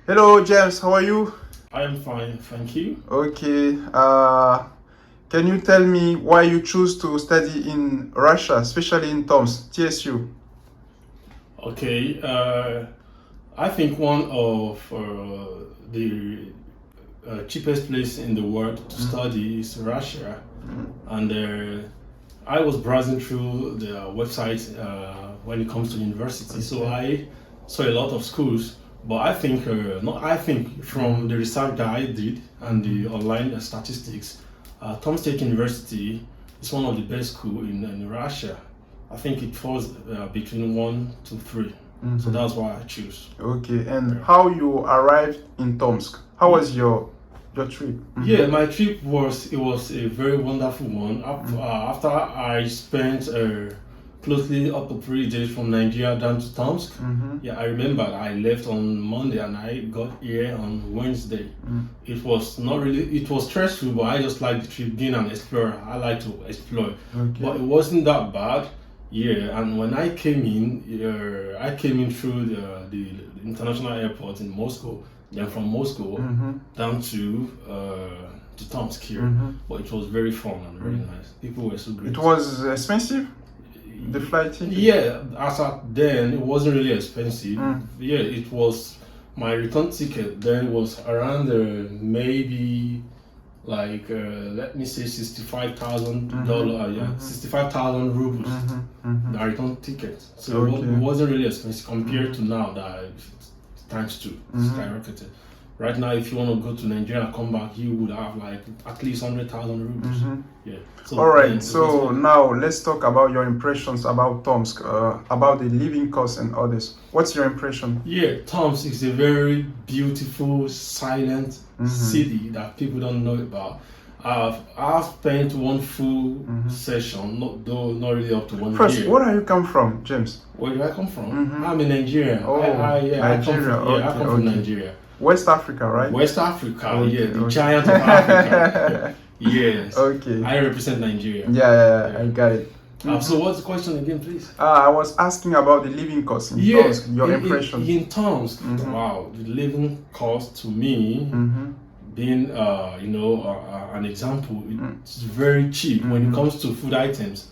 Hello, James. How are you? I am fine, thank you. Okay. Can you tell me why you choose to study in Russia, especially in Tomsk, TSU? Okay, I think one of the cheapest place in the world to study is Russia, and I was browsing through the website when it comes to university, so I saw a lot of schools. But I think, not I think, from the research that I did and the online statistics, Tom State University is one of the best schools in Russia. I think it falls between 1 to 3. So that's why I choose. Okay. And how you arrived in Tomsk? How was your trip? Yeah, my trip was a very wonderful one. After I spent closely up to 3 days from Nigeria down to Tomsk. Yeah, I remember I left on Monday and I got here on Wednesday. It was not really, it was stressful, but I just like the trip, being an explorer. I like to explore, but it wasn't that bad. Yeah, and when I came in through the international airport in Moscow. Then from Moscow down to Tomsk here. But it was very fun and very nice. People were so great. It was expensive, the flight ticket? Yeah, as at then, it wasn't really expensive. Yeah, it was, my return ticket then was around maybe like let me say $65,000. Yeah, 65,000 rubles. My return ticket. So it wasn't really expensive compared to now that times 2 skyrocketed. Right now, if you want to go to Nigeria and come back, you would have like at least 100,000 rubles. Yeah. So, all right. So now let's talk about your impressions about Tomsk, about the living costs and others. What's your impression? Yeah, Tomsk is a very beautiful, silent city that people don't know about. I've spent one full session, not really up to 1 year. First, where are you come from, James? Where do I come from? I'm in Nigeria. Oh, Nigeria. I come from Nigeria. West Africa, right? West Africa, the giant of Africa. Yes. Okay. I represent Nigeria. Yeah, I got it. So what's the question again, please? I was asking about the living cost in Tomsk, your impression. In Tomsk, wow, the living cost to me, being an example, it's very cheap when it comes to food items.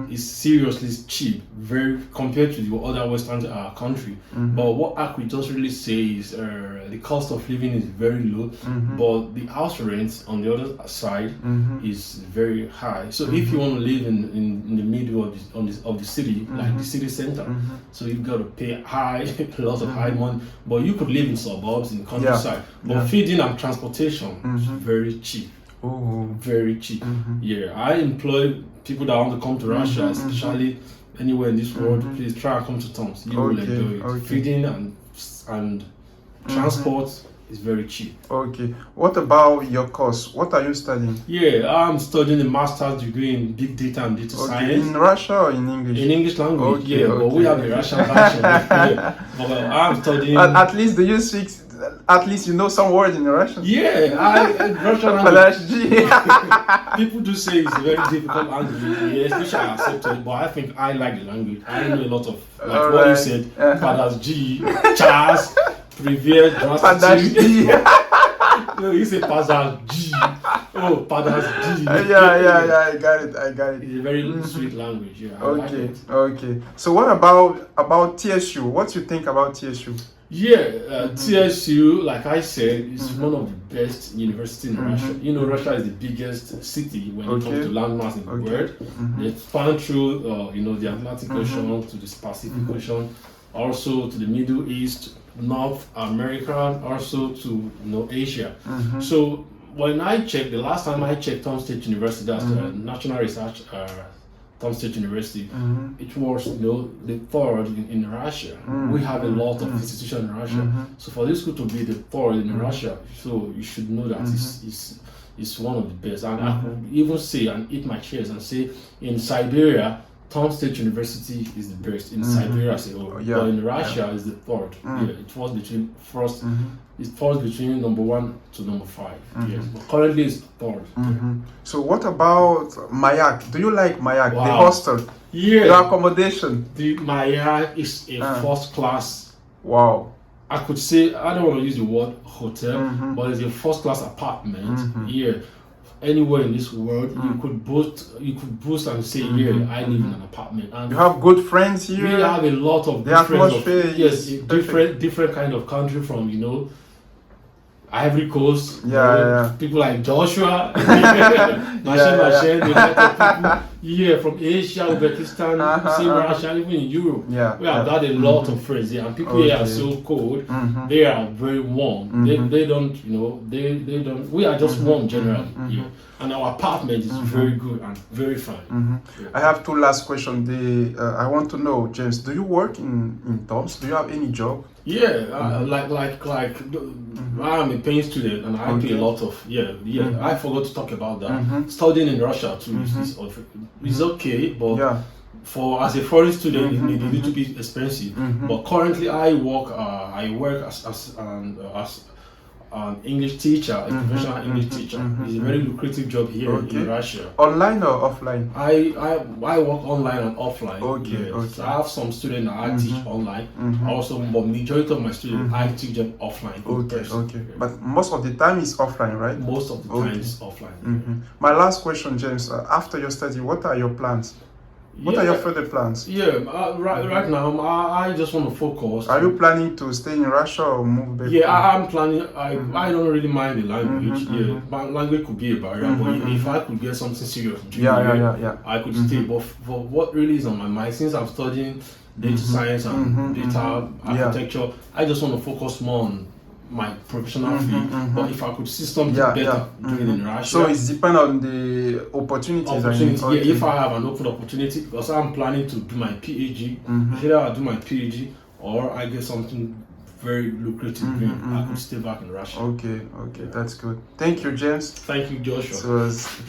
It's seriously cheap, very compared to the other Western country. But what I could just really say is the cost of living is very low, but the house rent on the other side is very high. So if you want to live in the middle of the city, like the city center, so you've got to pay lots of high money. But you could live in suburbs, in the countryside. But feeding and transportation is very cheap. Very cheap. Yeah, I employ people that want to come to Russia, especially anywhere in this world. Please try and come to Tomsk. You will enjoy it. Feeding and transport is very cheap. Okay. What about your course? What are you studying? Yeah, I'm studying a master's degree in big data and data science. In Russia or in English? In English language. But we have the Russian version. But I'm studying. At least do you speak? At least you know some words in Russian. Yeah, Russian language. People do say it's a very difficult language. Yes, which I accept it, but I think I like the language. I know a lot of what you said. 𝐸, Chas, Privet, No, you say 𝐸. Oh, 𝐸. Yeah, I got it. It's a very sweet language. Yeah. Okay. So what about TSU? What do you think about TSU? Yeah, TSU, like I said, is one of the best universities in Russia. You know, Russia is the biggest city when it comes to landmass in the world. They span through, the Atlantic Ocean to the Pacific Ocean, also to the Middle East, North America, also to Asia. So when I checked, the last time I checked Tom State University, that's the National Research Tom State University, it was the third in Russia. We have a lot of institutions in Russia. So for this school to be the third in Russia, so you should know that it's one of the best. And I could even say and eat my chest and say in Siberia, Tom State University is the best in Siberia as a whole, but in Russia is the third. Yeah, it falls between first. It falls between number 1 to number 5. Yes, but currently it's third. So what about Mayak? Do you like Mayak? Wow. The hostel, the accommodation. The Mayak is a first class. Wow. I could say, I don't want to use the word hotel, but it's a first-class apartment here. Anywhere in this world, you could boast and say, yeah, I live in an apartment. And you have good friends here. We have a lot of the atmosphere. Yes, different kind of country from Ivory Coast. People like Joshua, Machine, from Asia, Uzbekistan, Russia, even in Europe. We have had a lot of friends here, and people here are so cold. They are very warm. They don't, they don't. We are just warm generally here, and our apartment is very good and very fine. I have two last questions. I want to know, James, do you work in Toms? Do you have any job? I'm a paying student and I pay a lot of I forgot to talk about that. Studying in Russia too is okay, but as a foreign student it may be a little bit expensive. But currently I work as an English teacher, a professional English teacher. It's a very lucrative job here in Russia. Online or offline? I work online and offline. So I have some students that I teach online. Also, but majority of my students I teach them offline. But most of the time is offline, right? Most of the time is offline. My last question, James. After your study, what are your plans? What are your further plans? Right now, I just want to focus. Are you planning to stay in Russia or move back? I'm planning. I don't really mind the language. My language could be a barrier, but if I could get something serious, I could stay. But for what really is on my mind, since I'm studying data science and data architecture, I just want to focus more on my professional field. But if I could see something better doing in Russia, so it's depend on the opportunities. If I have an open opportunity, because I'm planning to do my PhD, either I do my PhD or I get something very lucrative I could stay back in Russia. Okay, that's good. Thank you, James. Thank you, Joshua.